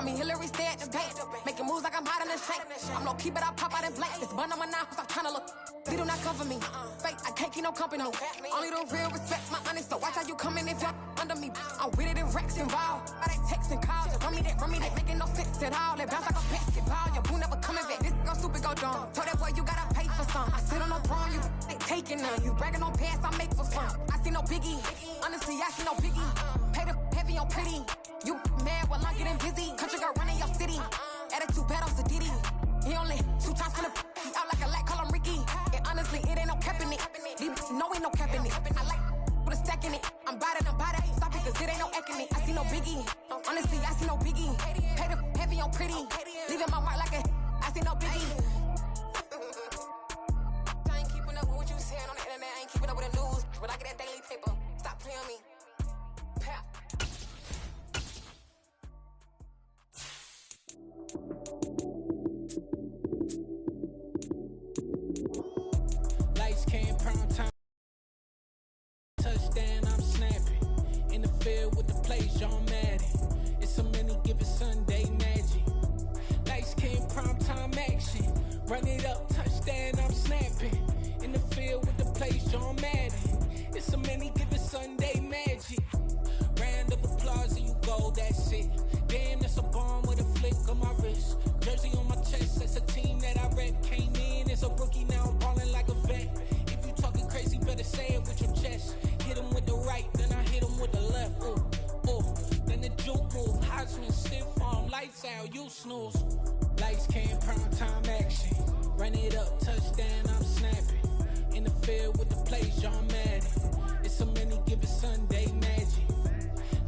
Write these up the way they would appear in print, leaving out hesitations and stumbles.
Call me Hillary, stay at the bank. Making moves like I'm hot in the shank. I'm low key, but I pop out in blank. This bun on my knife, I'm tryna look. They do not cover me. Fake, I can't keep no company. Only the real respect my honest. So watch how you coming if you're under me. I'm with it in Rex involved. By they text and calls. Run me, that making no sense at all. They bounce like a basketball. Your boo never coming back. This go stupid, go dumb. Told that boy you gotta pay for some. I sit on no throne, you ain't taking none. You bragging on past, I make for fun. I see no biggie. Honestly, I see no biggie. Pay the heavy on pretty. You mad while I'm getting busy. Country girl running your city. Attitude bad off the Diddy. He only 2 times from the he out like a light, call him Ricky. And honestly, it ain't no cap in it. No, ain't no cap in it. I like with a stack in it. I'm bout it. Stop it, cause it ain't no acting it. I see no biggie. Honestly, I see no biggie. Pay the heavy on pretty. Leaving my mark like a I see no biggie. I ain't keeping up with what you saying on the internet. I ain't keeping up with the news. But I get that daily paper. Stop playing me. Pap. Lights came prime time. Touchdown, I'm snapping. In the field with the plays, John Madden. It's a many given Sunday magic. Lights came prime time action. Run it up, touchdown, I'm snapping. In the field with the plays, John Madden. It's a many given Sunday magic. Round of applause and you go, that's it. Damn, that's a bomb with a flick on my wrist. Jersey on my chest, that's a team that I rep. Came in as a rookie, now I'm ballin' like a vet. If you talking crazy, better say it with your chest. Hit him with the right, then I hit him with the left. Then the juke move, Heisman, stiff arm, lights out, you snooze. Lights came, prime time action. Run it up, touchdown, I'm snapping. In the field with the plays, John Madden. It's a many given Sunday magic.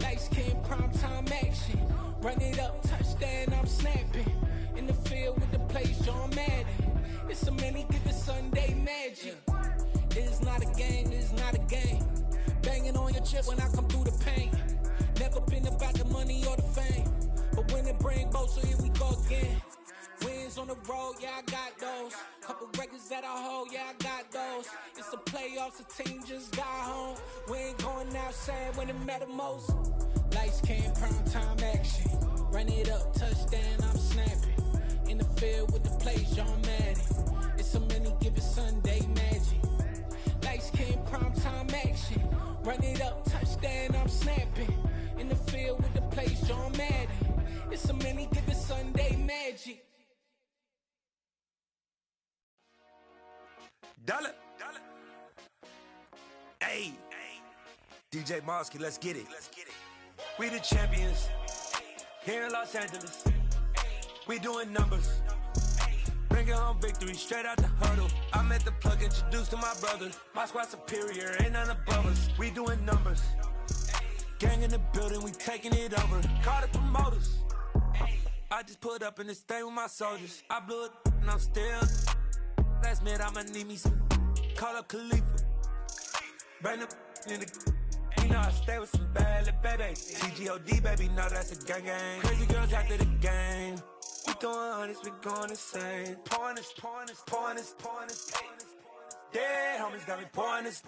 Lights came, prime time action. Run it up, touchdown, I'm snapping. In the field with the plays, John Madden. It's a many given Sunday magic. It is not a game, it is not a game. Banging on your chip when I come through the paint. Never been about the money or the fame. But when it bring both, so here we go again. Wins on the road, yeah, I got those. Couple records that I hold, yeah, I got those. It's the playoffs, the team just got home. We ain't going outside when it matter most. Lights came, prime time action. Run it up, touchdown, I'm snapping. In the field with the plays, John Madden. It's a many given Sunday magic. Lights came, prime time action. Run it up, touchdown, I'm snapping. In the field with the plays, John Madden. It's a many given Sunday magic. Dollar. Hey. DJ Mosky, let's get it. We the champions. Here in Los Angeles. We doing numbers. Bringing home victory straight out the huddle. I'm at the plug, introduced to my brother. My squad superior, ain't none above us. We doing numbers. Gang in the building, we taking it over. Call the promoters. I just put up in this thing with my soldiers. I blew it and I'm still. Last minute I'ma need me some. Call up Khalifa. Bring the in the. You know I stay with some bad little baby. TGOD baby, no that's a gang gang. Crazy girls after the game. We throwing hundreds, we going insane. Pouring this. Dead homies got me pouring this.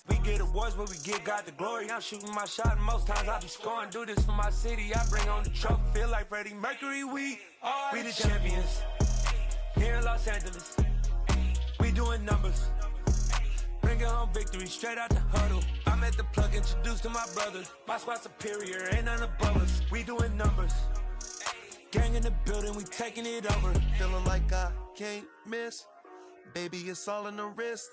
We get awards, but we give God the glory. I'm shooting my shot, and most times I be scoring. Do this for my city, I bring on the trophy. Feel like Freddie Mercury, we the champions. Here in Los Angeles, we doing numbers. Bringing home victory straight out the huddle. I'm at the plug, introduced to my brother. My squad superior, ain't none above us. We doing numbers. Gang in the building, we taking it over. Feeling like I can't miss. Baby, it's all in the wrist.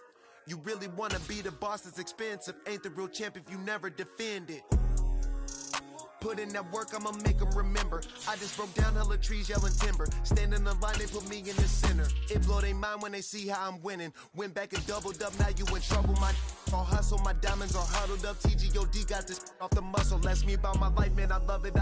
You really wanna be the boss, it's expensive. Ain't the real champ if you never defend it. Put in that work, I'ma make them remember. I just broke down hella trees, yelling timber. Stand in the line, they put me in the center. It blow they mind when they see how I'm winning. Went back and doubled up, now you in trouble. My all hustle, my diamonds are huddled up. TGOD got this off the muscle. Ask me about my life, man, I love it.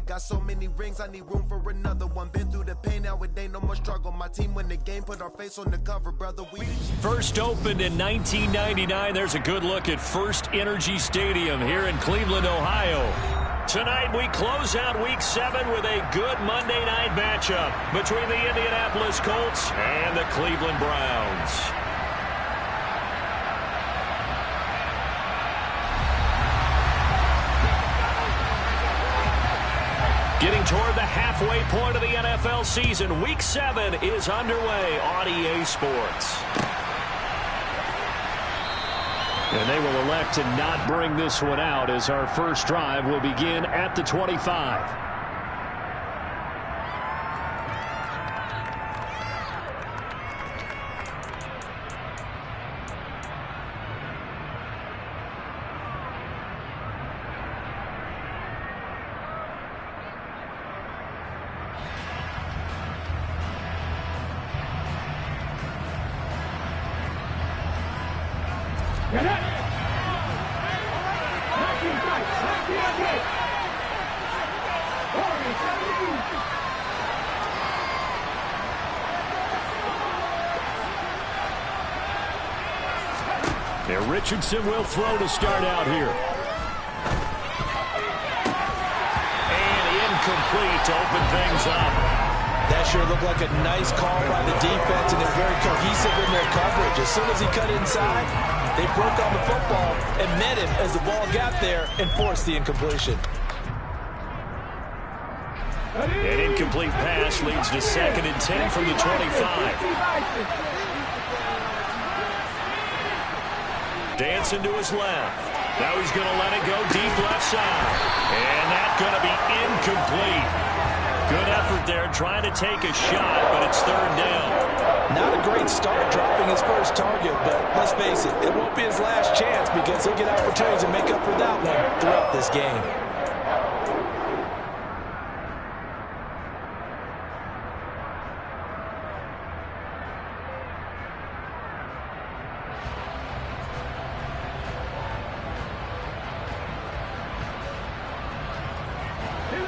Got so many rings, I need room for another one. Been through the pain, now it ain't no more struggle. My team win the game, put our face on the cover, brother. We first opened in 1999. There's a good look at First Energy Stadium here in Cleveland, Ohio. Tonight we close out Week 7 with a good Monday night matchup between the Indianapolis Colts and the Cleveland Browns. Getting toward the halfway point of the NFL season. Week 7 is underway on EA Sports. And they will elect to not bring this one out as our first drive will begin at the 25. And Richardson will throw to start out here. And incomplete to open things up. That sure looked like a nice call by the defense, and they're very cohesive in their coverage. As soon as he cut inside, they broke on the football and met him as the ball got there and forced the incompletion. An incomplete pass leads to 2nd and 10 from the 25. Dancing to his left. Now he's going to let it go deep left side. And that's going to be incomplete. Good effort there trying to take a shot, but it's 3rd down. Not a great start dropping his first target, but let's face it, it won't be his last chance because he'll get opportunities to make up for that one throughout this game.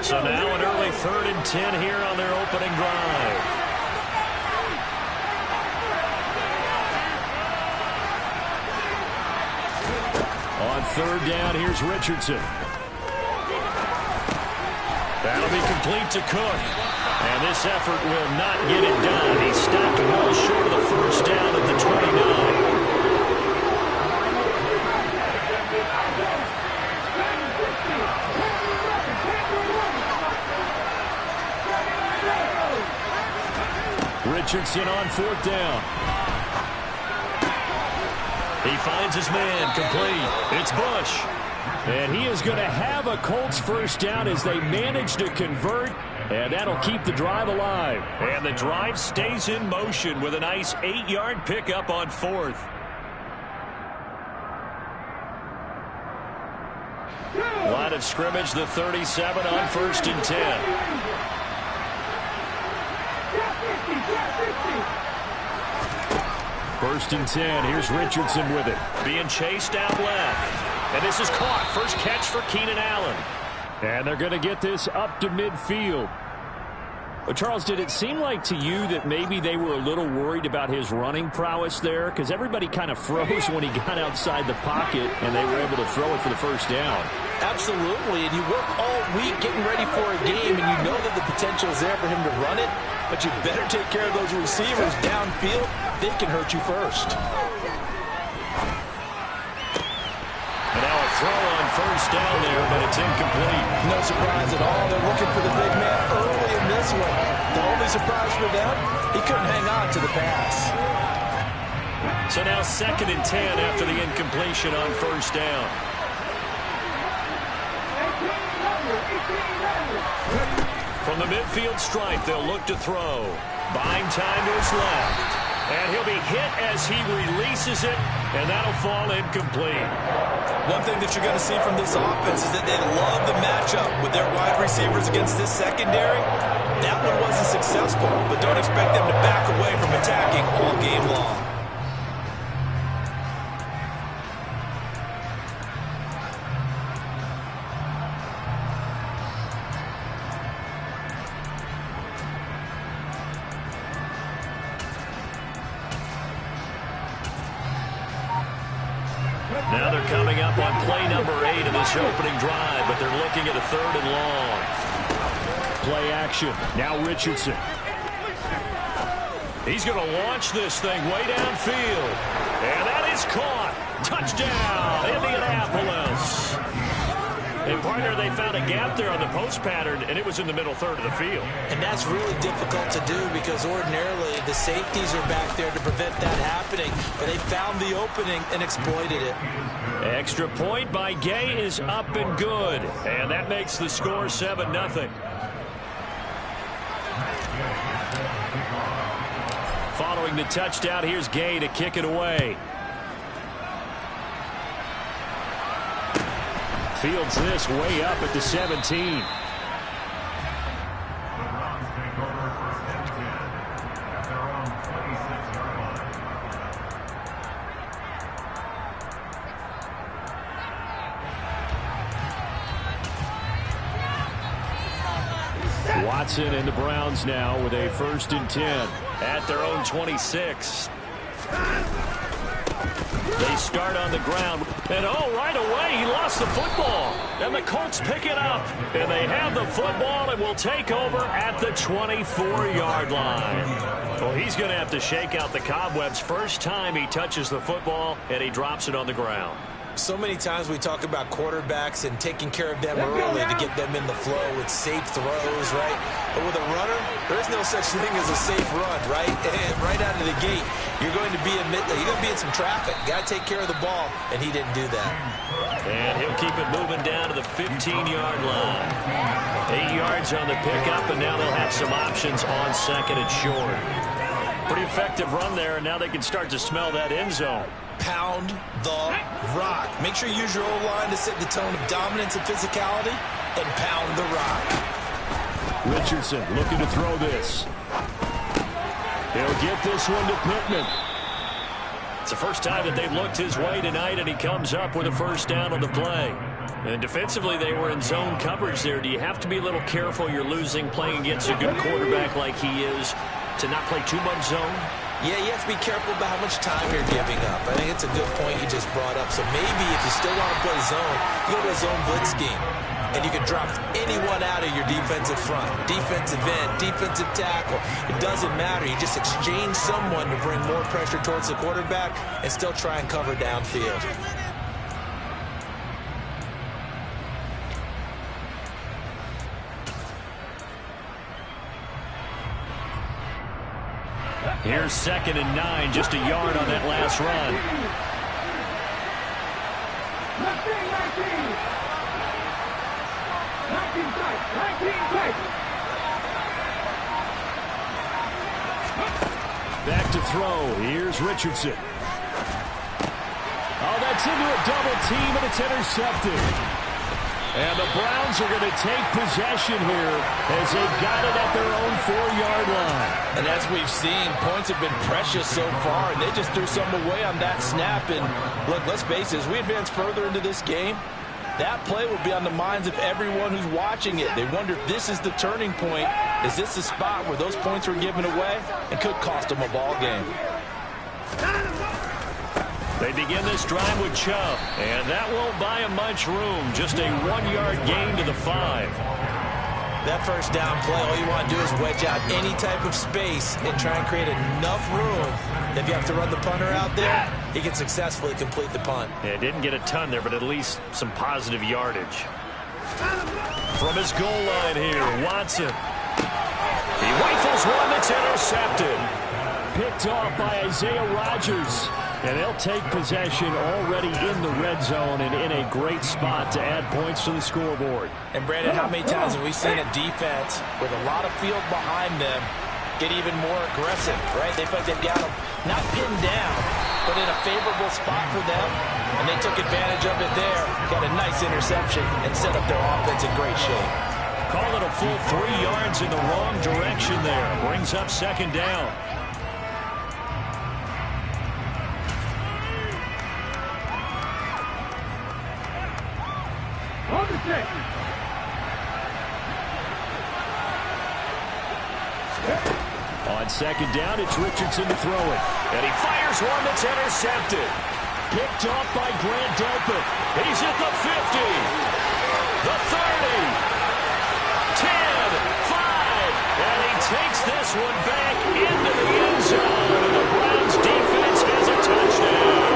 So now an early 3rd and 10 here on their opening drive. On 3rd down, here's Richardson. That'll be complete to Cook. And this effort will not get it done. He stopped well short of the first down at the 29. Richardson on 4th down. He finds his man complete. It's Bush. And he is going to have a Colts first down as they manage to convert. And that'll keep the drive alive. And the drive stays in motion with a nice 8-yard pickup on 4th. Line of scrimmage, the 37 on 1st and 10. First and 10. Here's Richardson with it. Being chased out left. And this is caught. First catch for Keenan Allen. And they're going to get this up to midfield. But Charles, did it seem like to you that maybe they were a little worried about his running prowess there? Because everybody kind of froze when he got outside the pocket, and they were able to throw it for the first down. Absolutely, and you work all week getting ready for a game, and you know that the potential is there for him to run it, but you better take care of those receivers downfield. They can hurt you first. And now a throw on first down there, but it's incomplete. No surprise at all. They're looking for the big man early in this one. The only surprise for them, he couldn't hang on to the pass. So now 2nd and 10 after the incompletion on first down. From the midfield stripe, they'll look to throw. Buying time to his left. And he'll be hit as he releases it, and that'll fall incomplete. One thing that you're going to see from this offense is that they love the matchup with their wide receivers against this secondary. That one wasn't successful, but don't expect them to back away from attacking all game long. Now they're coming up on play number 8 in this opening drive, but they're looking at a 3rd and long. Play action. Now Richardson. He's going to launch this thing way downfield. And that is caught. Touchdown, Indianapolis. And, partner, they found a gap there on the post pattern, and it was in the middle third of the field. And that's really difficult to do because ordinarily the safeties are back there to prevent that happening. But they found the opening and exploited it. Extra point by Gay is up and good. And that makes the score 7-0. Following the touchdown, here's Gay to kick it away. Fields this way up at the 17. Watson and the Browns now with a 1st and 10 at their own 26. They start on the ground, and right away he lost the football. And the Colts pick it up, and they have the football and will take over at the 24-yard line. Well, he's going to have to shake out the cobwebs first time he touches the football, and he drops it on the ground. So many times we talk about quarterbacks and taking care of them early to get them in the flow with safe throws, right? But with a runner, there is no such thing as a safe run, right? And right out of the gate, you're going to be in some traffic. Got to take care of the ball, and he didn't do that. And he'll keep it moving down to the 15-yard line. 8 yards on the pickup, and now they'll have some options on 2nd and short. Pretty effective run there, and now they can start to smell that end zone. Pound the rock. Make sure you use your O-line to set the tone of dominance and physicality, and pound the rock. Richardson looking to throw this. He'll get this one to Pittman. It's the first time that they've looked his way tonight, and he comes up with a 1st down on the play. And defensively, they were in zone coverage there. Do you have to be a little careful? You're losing playing against a good quarterback like he is to not play too much zone? Yeah, you have to be careful about how much time you're giving up. I think it's a good point you just brought up. So maybe if you still want to play zone, you go to a zone blitz scheme. And you can drop anyone out of your defensive front. Defensive end, defensive tackle. It doesn't matter. You just exchange someone to bring more pressure towards the quarterback and still try and cover downfield. Here's 2nd and 9, just a yard on that last run. Back to throw. Here's Richardson. Oh, that's into a double team, and it's intercepted. And the Browns are going to take possession here as they've got it at their own 4-yard line. And as we've seen, points have been precious so far, and they just threw some away on that snap. And look, let's face it, as we advance further into this game, that play will be on the minds of everyone who's watching it. They wonder if this is the turning point. Is this the spot where those points were given away and could cost them a ball game? They begin this drive with Chubb, and that won't buy him much room. Just a 1-yard gain to the 5. That first down play, all you want to do is wedge out any type of space and try and create enough room. If you have to run the punter out there, he can successfully complete the punt. Yeah, didn't get a ton there, but at least some positive yardage. From his goal line here, Watson. He rifles one that's intercepted. Picked off by Isaiah Rodgers. And they'll take possession already in the red zone and in a great spot to add points to the scoreboard. And, Brandon, how many times have we seen a defense with a lot of field behind them get even more aggressive, right? They feel like they've got them not pinned down, but in a favorable spot for them. And they took advantage of it there, got a nice interception, and set up their offense in great shape. Call it a full 3 yards in the wrong direction there. Brings up 2nd down. On 2nd down, it's Richardson to throw it. And he fires one that's intercepted. Picked off by Grant Delpit. He's at the 50. The 30. 10. 5. And he takes this one back into the end zone. And the Browns defense has a touchdown.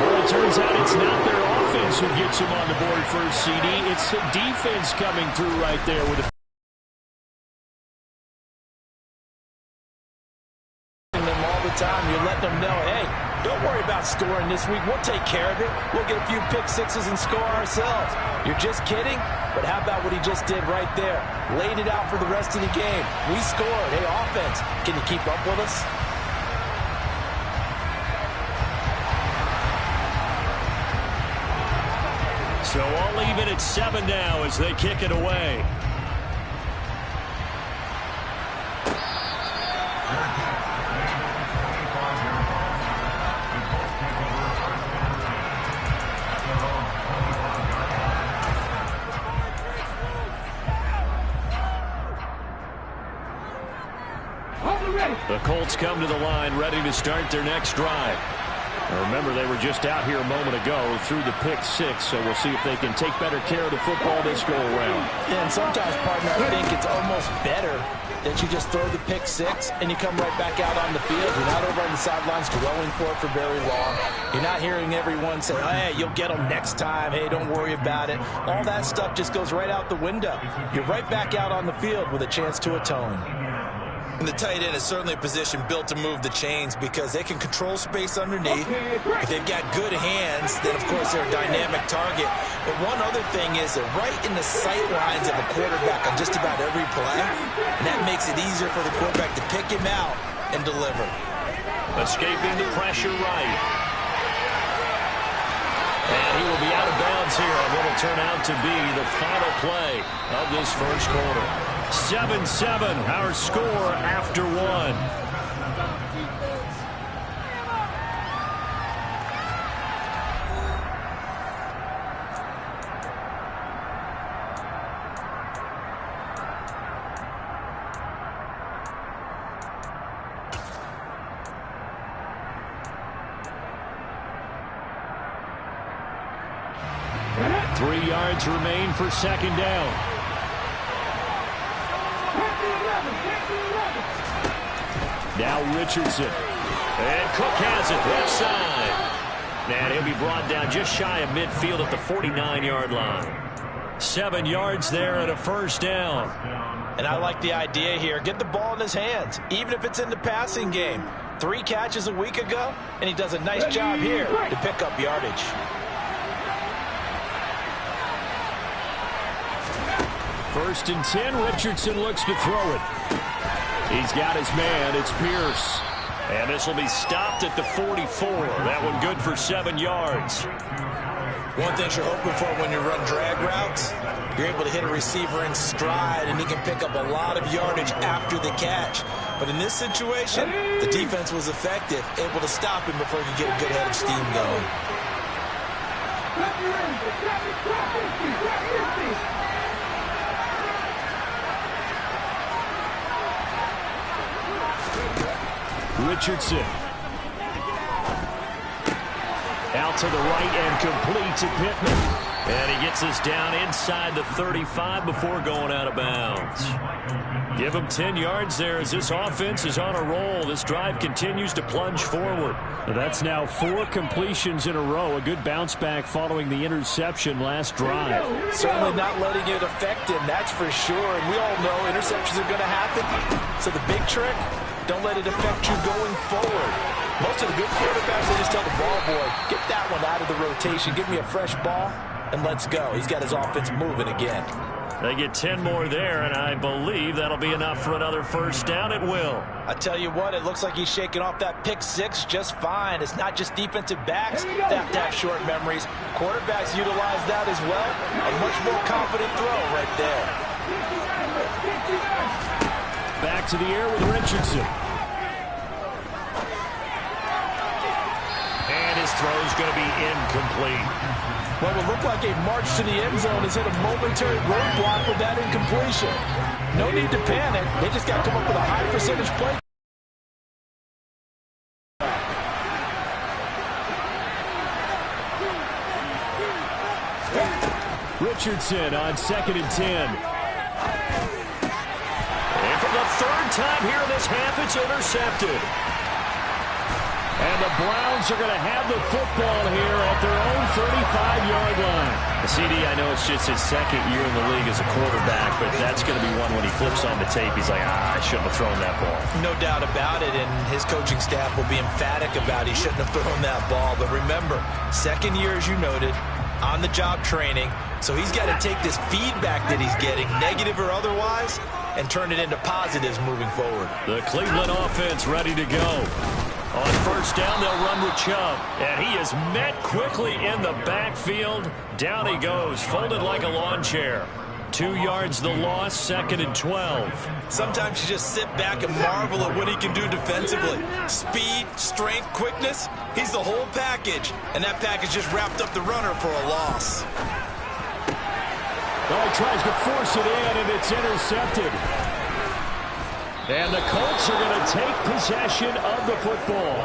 Well, it turns out it's not their offense who first CD. It's the defense coming through right there with a them all the time. You're letting them know, hey, don't worry about scoring this week. We'll take care of it. We'll get a few pick sixes and score ourselves. You're just kidding? But how about what he just did right there? Laid it out for the rest of the game. We scored. Hey, offense, can you keep up with us? So all even at 7 now as they kick it away. The Colts come to the line ready to start their next drive. Remember, they were just out here a moment ago through the pick 6, so we'll see if they can take better care of the football this go-around. Yeah, and sometimes, partner, I think it's almost better that you just throw the pick 6 and you come right back out on the field. You're not over on the sidelines dwelling for it for very long. You're not hearing everyone say, hey, you'll get them next time. Hey, don't worry about it. All that stuff just goes right out the window. You're right back out on the field with a chance to atone. And the tight end is certainly a position built to move the chains because they can control space underneath. If they've got good hands, then, of course, they're a dynamic target. But one other thing is they're right in the sight lines of a quarterback on just about every play, and that makes it easier for the quarterback to pick him out and deliver. Escaping the pressure right. And he will be out of bounds here on what will turn out to be the final play of this first quarter. 7-7, our score after 1. Three yards remain for second down. Now Richardson. And Cook has it left side. And he'll be brought down just shy of midfield at the 49-yard line. 7 yards there and a first down. And I like the idea here. Get the ball in his hands, even if it's in the passing game. 3 catches a week ago, and he does a nice job here to pick up yardage. First and 10, Richardson looks to throw it. He's got his man, it's Pierce. And this will be stopped at the 44. That one good for 7 yards. One thing you're hoping for when you run drag routes, you're able to hit a receiver in stride, and he can pick up a lot of yardage after the catch. But in this situation, the defense was effective, able to stop him before he could get a good head of steam going. Richardson. Out to the right and complete to Pittman. And he gets us down inside the 35 before going out of bounds. Give him 10 yards there as this offense is on a roll. This drive continues to plunge forward. That's now 4 completions in a row. A good bounce back following the interception last drive. Certainly not letting it affect him, that's for sure. And we all know interceptions are going to happen. So the big trick, don't let it affect you going forward. Most of the good quarterbacks, they just tell the ball boy, get that one out of the rotation, give me a fresh ball, and let's go. He's got his offense moving again. They get 10 more there, and I believe that'll be enough for another first down. It will. I tell you what, it looks like he's shaking off that pick 6 just fine. It's not just defensive backs that have to have short memories. Quarterbacks utilize that as well. A much more confident throw right there. Back to the air with Richardson. And his throw is going to be incomplete. What would look like a march to the end zone has hit a momentary roadblock with that incompletion. No need to panic. They just got to come up with a high percentage play. Richardson on 2nd and 10. And for the 3rd time here in this half, it's intercepted. And the Browns are going to have the football here at their own 35-yard line. CD, I know it's just his second year in the league as a quarterback, but that's going to be one when he flips on the tape. He's like, I shouldn't have thrown that ball. No doubt about it, and his coaching staff will be emphatic about he shouldn't have thrown that ball. But remember, second year, as you noted, on-the-job training, so he's got to take this feedback that he's getting, negative or otherwise, and turn it into positives moving forward. The Cleveland offense ready to go. On first down, they'll run with Chubb. And he is met quickly in the backfield. Down he goes, folded like a lawn chair. 2 yards the loss, 2nd and 12. Sometimes you just sit back and marvel at what he can do defensively. Speed, strength, quickness, he's the whole package. And that package just wrapped up the runner for a loss. Oh, he tries to force it in, and it's intercepted. And the Colts are going to take possession of the football.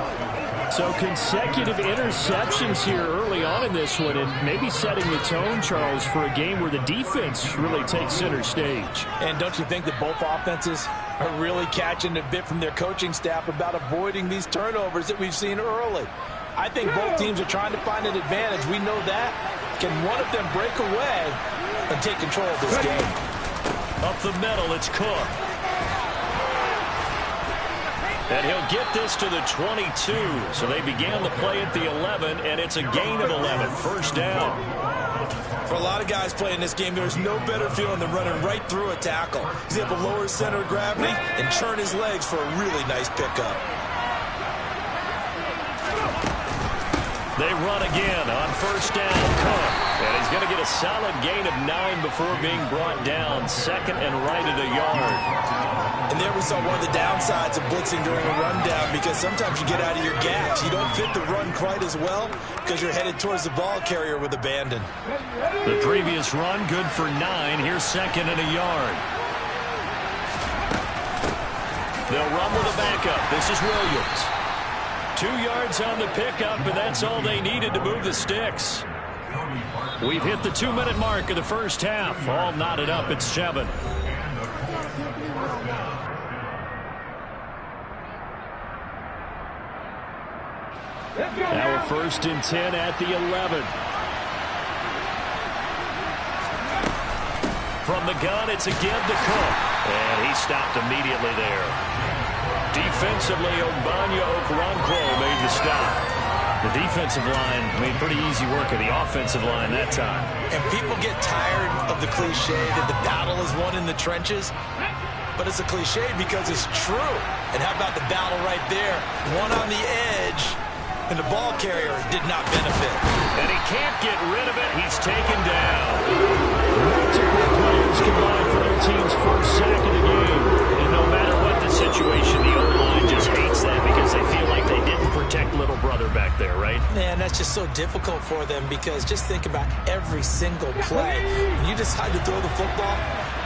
So consecutive interceptions here early on in this one, and maybe setting the tone, Charles, for a game where the defense really takes center stage. And don't you think that both offenses are really catching a bit from their coaching staff about avoiding these turnovers that we've seen early? I think both teams are trying to find an advantage. We know that. Can one of them break away and take control of this game? Up the middle, it's Cook. And he'll get this to the 22. So they began the play at the 11, and it's a gain of 11. First down. For a lot of guys playing this game, there's no better feeling than running right through a tackle. He's able to lower his center of gravity and churn his legs for a really nice pickup. They run again on first down. Cook. And he's going to get a solid gain of 9 before being brought down. 2nd and right at a yard. And there we saw one of the downsides of blitzing during a rundown, because sometimes you get out of your gaps. You don't fit the run quite as well because you're headed towards the ball carrier with abandon. The previous run, good for 9. Here's 2nd and a yard. They'll run with a backup. This is Williams. 2 yards on the pickup, and that's all they needed to move the sticks. We've hit the 2-minute mark of the first half. All knotted up at 7. Now a 1st and 10 at the 11. From the gun, it's a give to Cook. And he stopped immediately there. Defensively, Ogbanya Okoronkwo made the stop. The defensive line made pretty easy work of the offensive line that time. And people get tired of the cliche that the battle is won in the trenches. But it's a cliche because it's true. And how about the battle right there? One on the edge, and the ball carrier did not benefit. And he can't get rid of it. He's taken down. Multiple players combined for their team's first sack of the game. And no matter what the situation, the O-line just hates that because they feel like they didn't protect little brother back there, right? Man, that's just so difficult for them, because just think about every single play. When you decide to throw the football,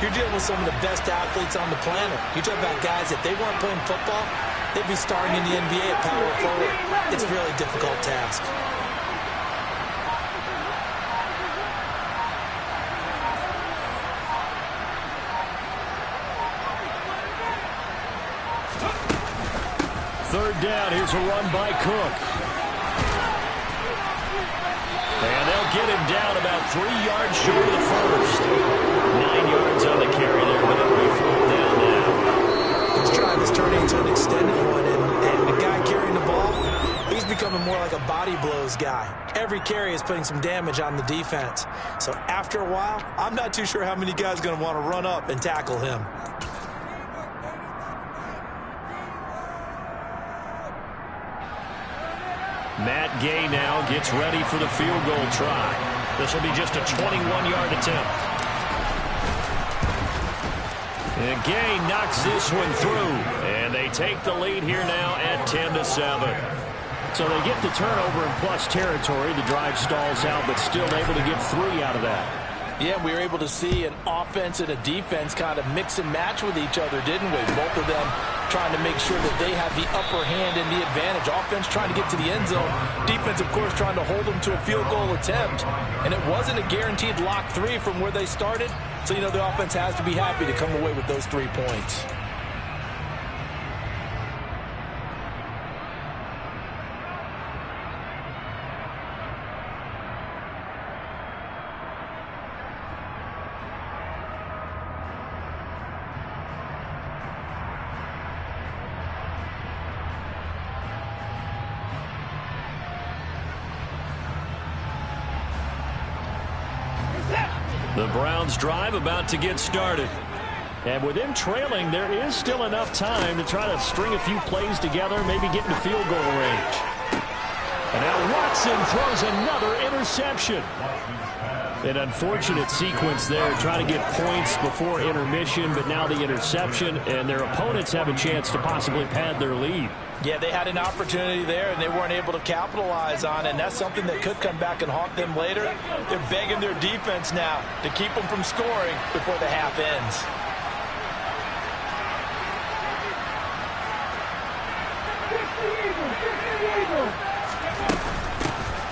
you're dealing with some of the best athletes on the planet. You talk about guys, if they weren't playing football, they'd be starring in the NBA at power forward. It's a really difficult task. Third down, here's a run by Cook. And they'll get him down about 3 yards short of the first. 9 yards on the carry there, but it'll be 4th down now. This drive is turning into an extended one, and the guy carrying the ball, he's becoming more like a body blows guy. Every carry is putting some damage on the defense. So after a while, I'm not too sure how many guys are going to want to run up and tackle him. Matt Gay now gets ready for the field goal try. This will be just a 21-yard attempt. And Gay knocks this one through. And they take the lead here now at 10-7. So they get the turnover in plus territory. The drive stalls out, but still able to get 3 out of that. Yeah, we were able to see an offense and a defense kind of mix and match with each other, didn't we? Both of them trying to make sure that they have the upper hand and the advantage. Offense trying to get to the end zone. Defense, of course, trying to hold them to a field goal attempt. And it wasn't a guaranteed lock 3 from where they started. So, you know, the offense has to be happy to come away with those 3 points. The Browns drive about to get started. And with them trailing, there is still enough time to try to string a few plays together, maybe get into field goal range. And now Watson throws another interception. An unfortunate sequence there, trying to get points before intermission, but now the interception, and their opponents have a chance to possibly pad their lead. Yeah, they had an opportunity there, and they weren't able to capitalize on it, and that's something that could come back and haunt them later. They're begging their defense now to keep them from scoring before the half ends.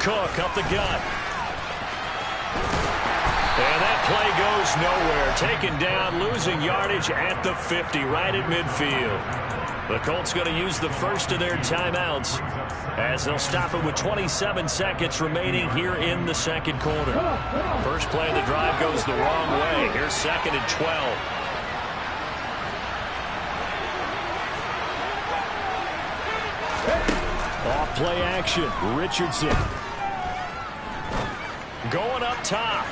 Cook up the gut. And that play goes nowhere. Taken down, losing yardage at the 50, right at midfield. The Colts going to use the first of their timeouts as they'll stop it with 27 seconds remaining here in the second quarter. First play of the drive goes the wrong way. Here's 2nd and 12. Off play action. Richardson. Going up top.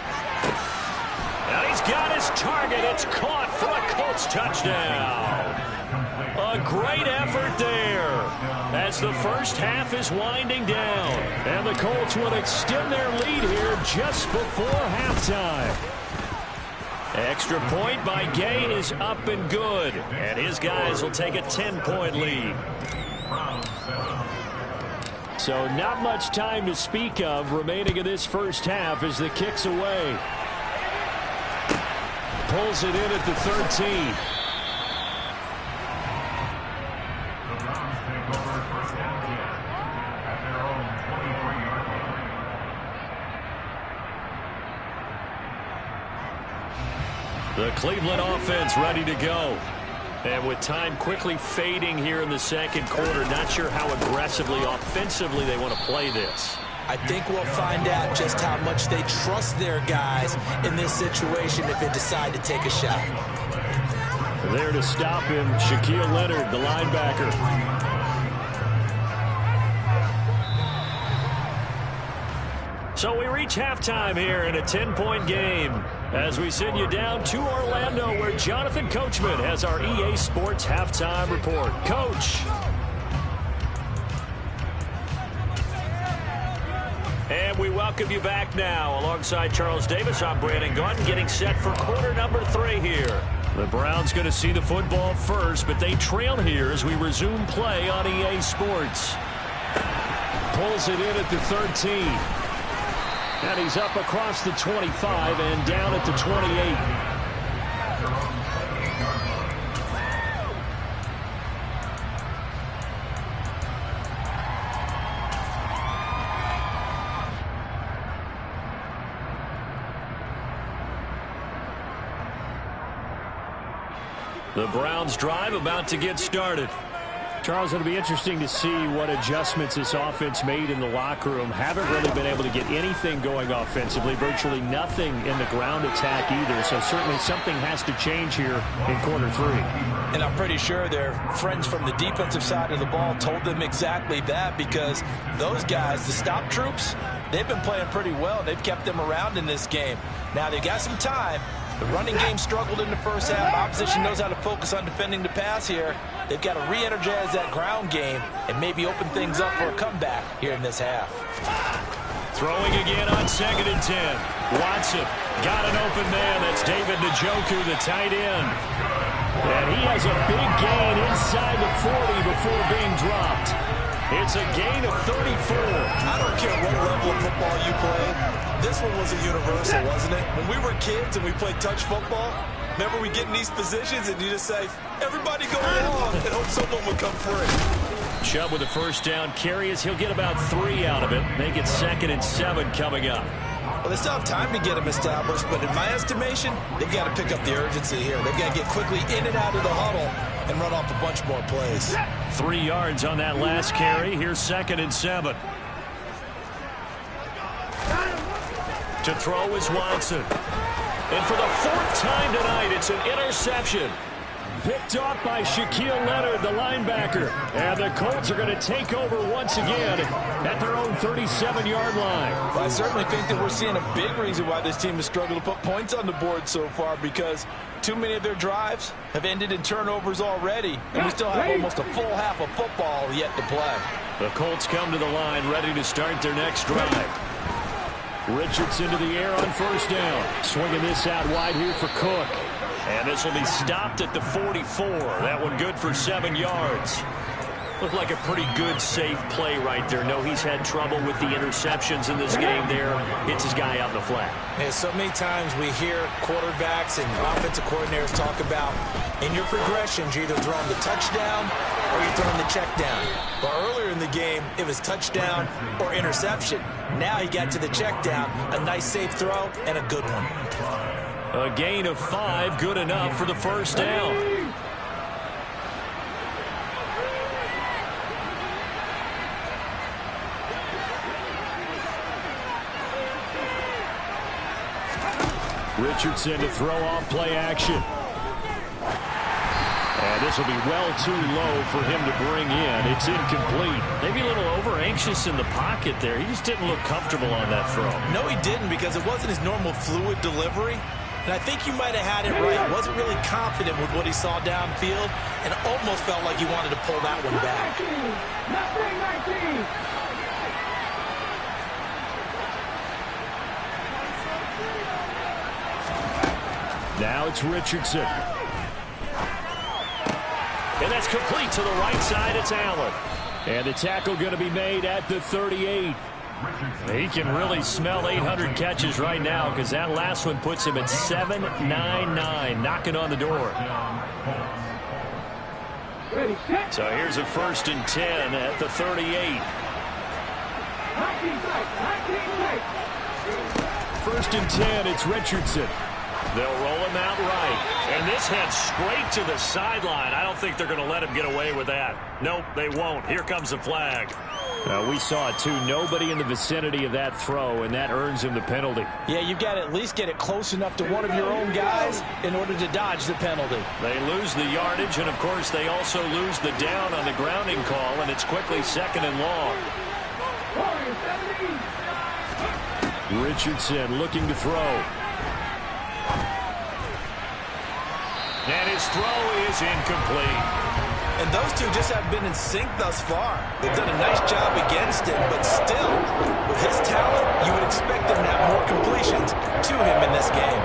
And he's got his target. It's caught for a Colts touchdown. A great effort there as the first half is winding down. And the Colts will extend their lead here just before halftime. Extra point by Gay is up and good. And his guys will take a 10-point lead. So not much time to speak of remaining in this first half as the kick's away. Pulls it in at the 13. The Cleveland offense ready to go. And with time quickly fading here in the second quarter, not sure how aggressively, offensively they want to play this. I think we'll find out just how much they trust their guys in this situation if they decide to take a shot. There to stop him, Shaquille Leonard, the linebacker. So we reach halftime here in a 10-point game as we send you down to Orlando where Jonathan Coachman has our EA Sports halftime report. Coach. And we welcome you back now. Alongside Charles Davis, I'm Brandon Gaunt, getting set for quarter number 3 here. The Browns going to see the football first, but they trail here as we resume play on EA Sports. Pulls it in at the 13. And he's up across the 25 and down at the 28. The Browns drive about to get started. Charles, it'll be interesting to see what adjustments this offense made in the locker room. Haven't really been able to get anything going offensively, virtually nothing in the ground attack either. So certainly something has to change here in quarter 3. And I'm pretty sure their friends from the defensive side of the ball told them exactly that, because those guys, the stop troops, they've been playing pretty well. They've kept them around in this game. Now they got some time. The running game struggled in the first half. Opposition knows how to focus on defending the pass here. They've got to re-energize that ground game and maybe open things up for a comeback here in this half. Throwing again on 2nd and 10. Watson got an open man. That's David Njoku, the tight end. And he has a big gain inside the 40 before being dropped. It's a gain of 34. I don't care what level of football you play. This one was a universal, wasn't it? When we were kids and we played touch football, remember we get in these positions and you just say, everybody go along and hope someone will come free. Chubb with a first down carry as he'll get about 3 out of it. Make it 2nd and 7 coming up. Well, they still have time to get him established, but in my estimation, they've got to pick up the urgency here. They've got to get quickly in and out of the huddle and run off a bunch more plays. 3 yards on that last carry. Here's 2nd and 7. To throw is Watson. And for the 4th time tonight, it's an interception. Picked off by Shaquille Leonard, the linebacker. And the Colts are going to take over once again at their own 37-yard line. Well, I certainly think that we're seeing a big reason why this team has struggled to put points on the board so far, because too many of their drives have ended in turnovers already, and we still have almost a full half of football yet to play. The Colts come to the line ready to start their next drive. Richardson to the air on first down. Swinging this out wide here for Cook. And this will be stopped at the 44. That one good for 7 yards. Looked like a pretty good, safe play right there. No, he's had trouble with the interceptions in this game there. Hits his guy out in the flat. Yeah, so many times we hear quarterbacks and offensive coordinators talk about in your progressions, you're either throwing the touchdown or you're throwing the check down. But earlier in the game, it was touchdown or interception. Now he got to the check down, a nice safe throw, and a good one. A gain of 5, good enough for the first down. Richardson to throw off play action. And this will be well too low for him to bring in. It's incomplete. Maybe a little over-anxious in the pocket there. He just didn't look comfortable on that throw. No, he didn't, because it wasn't his normal fluid delivery. And I think you might have had it right. Wasn't really confident with what he saw downfield and almost felt like he wanted to pull that one back. Now it's Richardson. And that's complete to the right side. It's Allen. And the tackle going to be made at the 38. He can really smell 800 catches right now, because that last one puts him at 799, knocking on the door. So here's a 1st and 10 at the 38. 1st and 10, it's Richardson. They'll roll him out right. And this heads straight to the sideline. I don't think they're going to let him get away with that. Nope, they won't. Here comes the flag. We saw it, too. Nobody in the vicinity of that throw, and that earns him the penalty. Yeah, you've got to at least get it close enough to one of your own guys in order to dodge the penalty. They lose the yardage, and, of course, they also lose the down on the grounding call, and it's quickly 2nd and long. Richardson looking to throw. And his throw is incomplete. And those two just have been in sync thus far. They've done a nice job against him, but still, with his talent, you would expect them to have more completions to him in this game.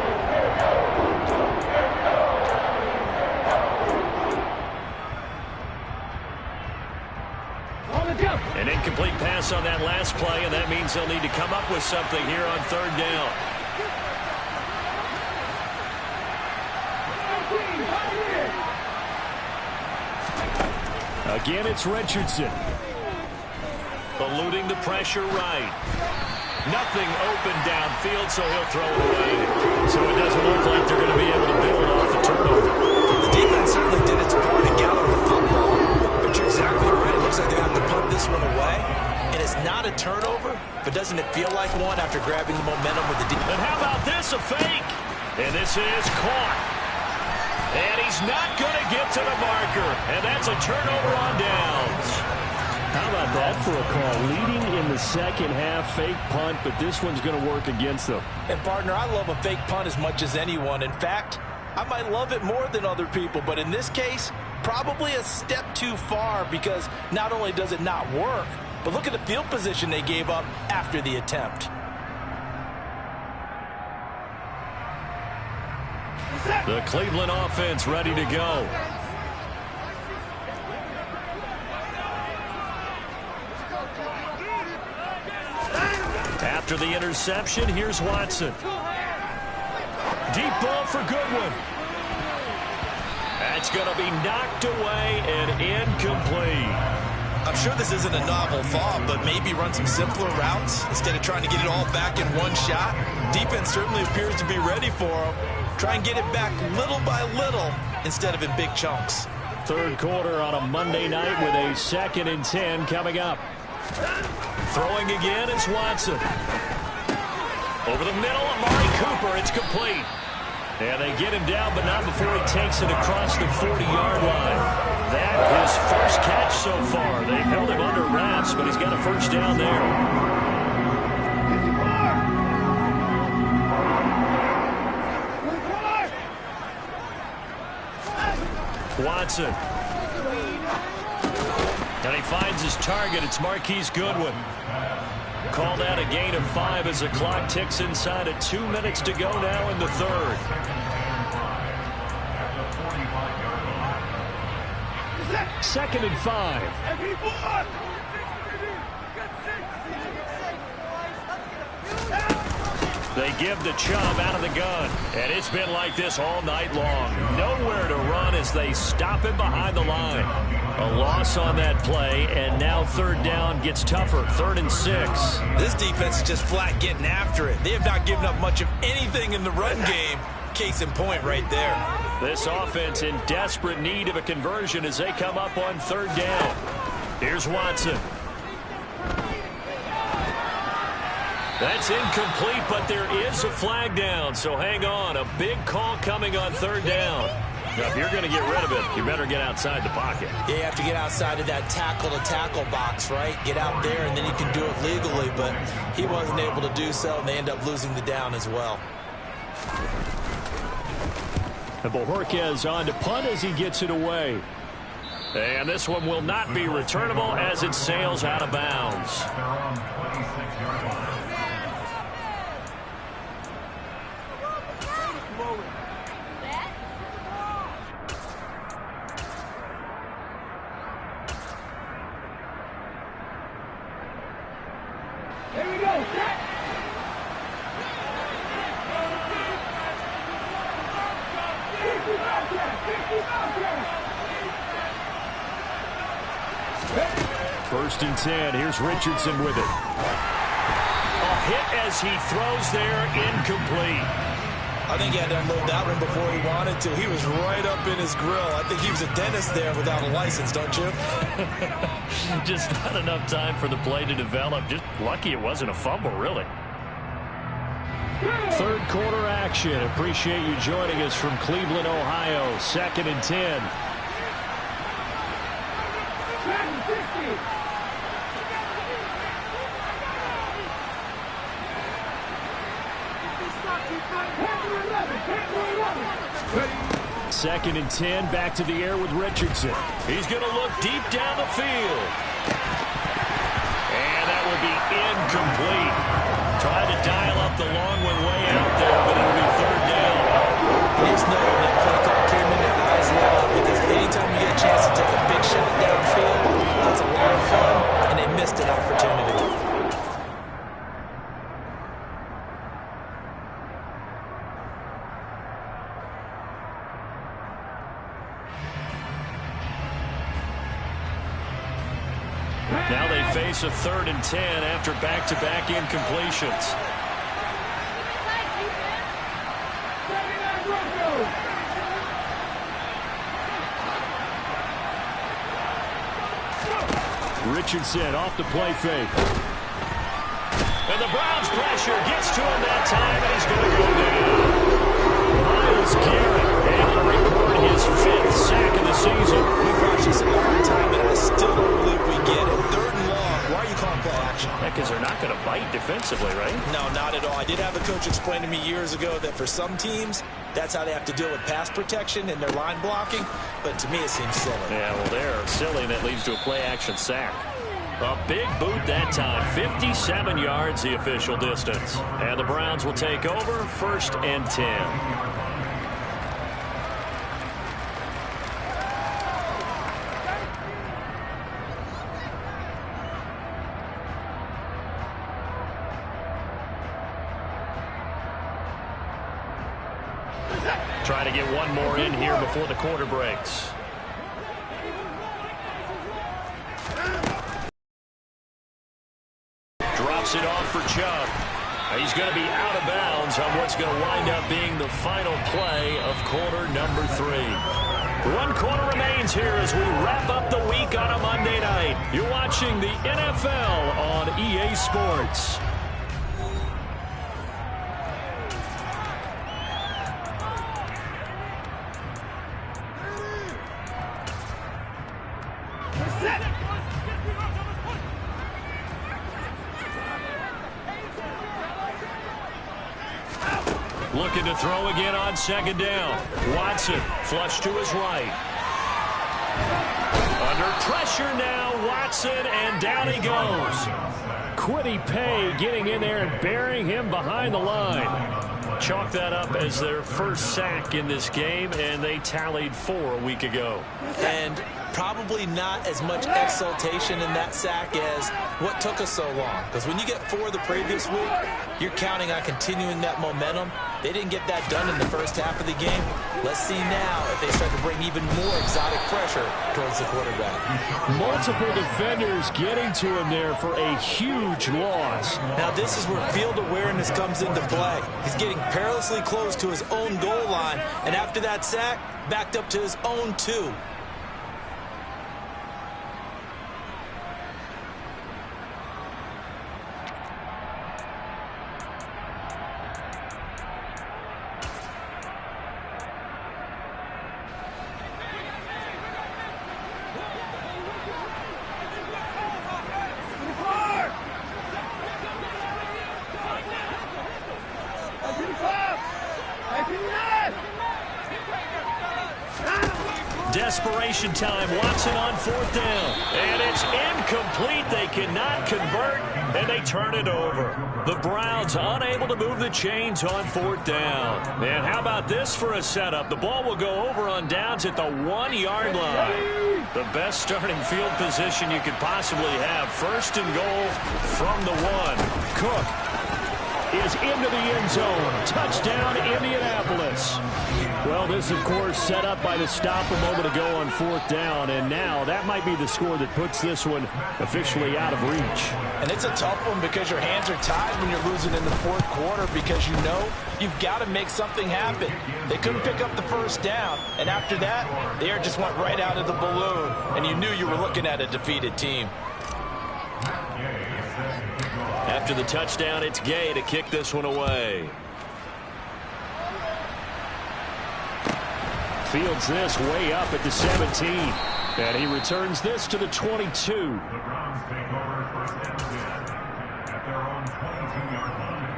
An incomplete pass on that last play, and that means they'll need to come up with something here on 3rd down. Again, it's Richardson. Eluding the pressure right. Nothing open downfield, so he'll throw it away. So it doesn't look like they're going to be able to build off the turnover. The defense certainly did its part to gather the football. But you're exactly right. It looks like they have to punt this one away. And it's not a turnover, but doesn't it feel like one after grabbing the momentum with the defense? And how about this, a fake? And this is caught. And he's not going to get to the marker. And that's a turnover on downs. How about that for a call? Leading in the second half, fake punt, but this one's going to work against them. And, partner, I love a fake punt as much as anyone. In fact, I might love it more than other people. But in this case, probably a step too far, because not only does it not work, but look at the field position they gave up after the attempt. The Cleveland offense ready to go. After the interception, here's Watson. Deep ball for Goodwin. That's going to be knocked away and incomplete. I'm sure this isn't a novel thought, but maybe run some simpler routes instead of trying to get it all back in one shot. Defense certainly appears to be ready for him. Try and get it back little by little instead of in big chunks. 3rd quarter on a Monday night with a 2nd and 10 coming up. Throwing again is Watson. Over the middle, Amari Cooper. It's complete. And they get him down, but not before he takes it across the 40-yard line. That his first catch so far. They've held him under wraps, but he's got a first down there. Watson. And he finds his target. It's Marquise Goodwin. Called out a gain of 5 as the clock ticks inside of 2 minutes to go now in the third. Second and 5. They give the Chubb out of the gun, and it's been like this all night long. Nowhere to run as they stop him behind the line. A loss on that play, and now third down gets tougher. 3rd and 6. This defense is just flat getting after it. They have not given up much of anything in the run game. Case in point right there. This offense in desperate need of a conversion as they come up on 3rd down. Here's Watson. That's incomplete, but there is a flag down, so hang on. A big call coming on 3rd down. Now, if you're going to get rid of it, you better get outside the pocket. Yeah, you have to get outside of that tackle-to-tackle box, right? Get out there, and then you can do it legally, but he wasn't able to do so, and they end up losing the down as well. And Bojorquez on to punt as he gets it away. And this one will not be returnable as it sails out of bounds. Here we go. First and 10. Here's Richardson with it. A hit as he throws there, incomplete. I think he had to unload that one before he wanted to. He was right up in his grill. I think he was a dentist there without a license, don't you? Just not enough time for the play to develop. Just lucky it wasn't a fumble, really. Third quarter action. Appreciate you joining us from Cleveland, Ohio. 2nd and 10. Second and 10, back to the air with Richardson. He's going to look deep down the field. And that will be incomplete. Tried to dial up the long one way out there, but it'll be 3rd down. Just know that play call came in their eyes lit up, because anytime you get a chance to take a big shot downfield, that's a lot of fun, and they missed an opportunity. Now they face a 3rd and 10 after back-to-back incompletions. Richardson off the play fake. And the Browns pressure gets to him that time, and he's going to go down. Myles Garrett able to record his 5th sack of the season. We've watched this a long time, and I still don't believe we get it. 3rd and long. Why are you calling play action? Because they're not going to bite defensively, right? No, not at all. I did have a coach explain to me years ago that for some teams, that's how they have to deal with pass protection and their line blocking. But to me, it seems silly. Yeah, well, they're silly, and that leads to a play-action sack. A big boot that time. 57 yards, the official distance. And the Browns will take over 1st and 10. Trying to get one more in here before the quarter breaks. Drops it off for Chubb. He's going to be out of bounds on what's going to wind up being the final play of quarter number 3. 1 quarter remains here as we wrap up the week on a Monday night. You're watching the NFL on EA Sports. Looking to throw again on second down. Watson, flush to his right. Under pressure now, Watson, and down he goes. Kwity Paye getting in there and burying him behind the line. Chalk that up as their first sack in this game, and they tallied 4 a week ago. And probably not as much exultation in that sack as what took us so long. Because when you get 4 the previous week, you're counting on continuing that momentum. They didn't get that done in the first half of the game. Let's see now if they start to bring even more exotic pressure towards the quarterback. Multiple defenders getting to him there for a huge loss. Now this is where field awareness comes into play. He's getting perilously close to his own goal line, and after that sack, backed up to his own 2. Desperation time. Watson on 4th down. And it's incomplete. They cannot convert, and they turn it over. The Browns unable to move the chains on 4th down. And how about this for a setup? The ball will go over on downs at the 1-yard line. The best starting field position you could possibly have. 1st and goal from the 1. Cook is into the end zone. Touchdown, Indianapolis. Well, this, of course, set up by the stop a moment ago on 4th down, and now that might be the score that puts this one officially out of reach. And it's a tough one because your hands are tied when you're losing in the 4th quarter because you know you've got to make something happen. They couldn't pick up the 1st down, and after that, the air just went right out of the balloon, and you knew you were looking at a defeated team. After the touchdown, it's Gay to kick this one away. Fields this way up at the 17. And he returns this to the 22. The Browns take over 1st and 10 at their own 22-yard line.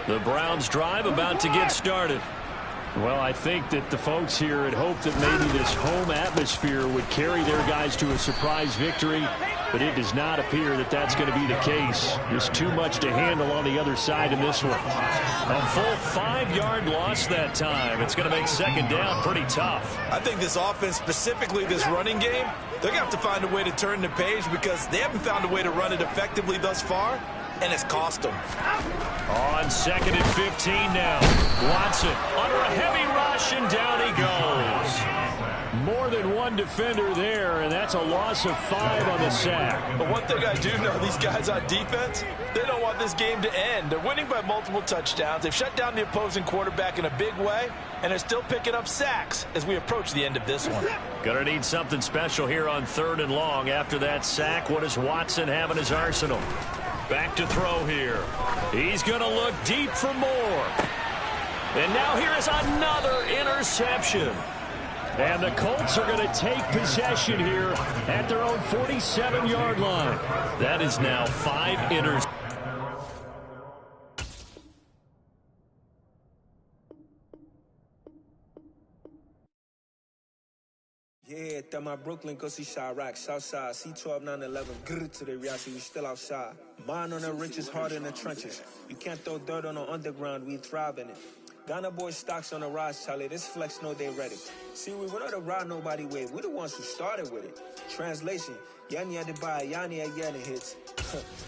The Browns drive about to get started. Well, I think that the folks here had hoped that maybe this home atmosphere would carry their guys to a surprise victory, but it does not appear that that's going to be the case. There's too much to handle on the other side in this one. A full 5-yard loss that time. It's going to make 2nd down pretty tough. I think this offense, specifically this running game, they're going to have to find a way to turn the page because they haven't found a way to run it effectively thus far, and it's cost them. On 2nd and 15 now. Watson under a heavy rush, and down he goes. More than one defender there, and that's a loss of 5 on the sack. But one thing I do know, these guys on defense, they don't want this game to end. They're winning by multiple touchdowns. They've shut down the opposing quarterback in a big way, and they're still picking up sacks as we approach the end of this one. Gonna need something special here on 3rd and long. After that sack, what does Watson have in his arsenal? Back to throw here. He's going to look deep for more. And now here is another interception. And the Colts are going to take possession here at their own 47-yard line. That is now 5 interceptions. Yeah, that my Brooklyn, go see Chirac, Southside, C12, 911, grrr to the reality, we still outside. Mine on the riches, hard in the trenches. You can't throw dirt on the underground, we thrive in it. Ghana boys stocks on the rise, Charlie, this flex know they ready. See, we went on the ride nobody wave, we the ones who started with it. Translation, Yanni had to buy, Yanni had Yanni hits.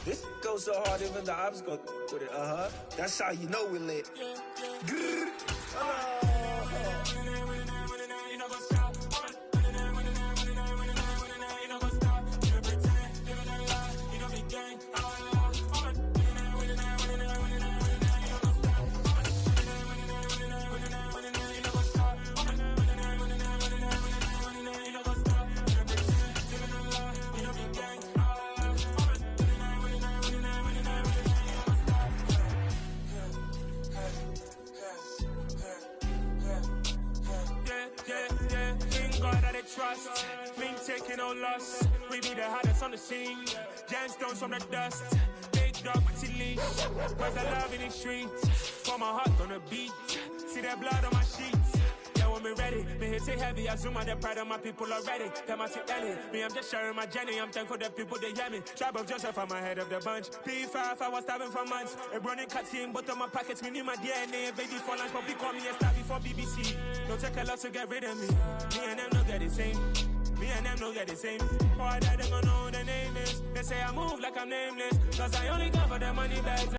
This goes so hard, even the ops go with it, That's how you know we lit. Grrr. taking no loss. We be the hottest on the scene. Gemstones from the dust. Big dog, pretty leash. Where's the love in the streets? Pour my heart on the beat. See that blood on my sheets. Yeah, when me ready, me hit it heavy. I zoom out the pride of my people already. Them I see early. Me, I'm just sharing my journey. I'm thankful that people they hear me. Tribe of Joseph, I'm ahead of the bunch. P5, I was starving for months. A running cut in, but on my pockets, me need my DNA. Baby for lunch, but we call me a star before BBC. Don't take a lot to get rid of me. Me and them no get the same. Me and them no get the same. Boy, that they gonna know who the name is. They say I move like I'm nameless. Cause I only go for the money bags.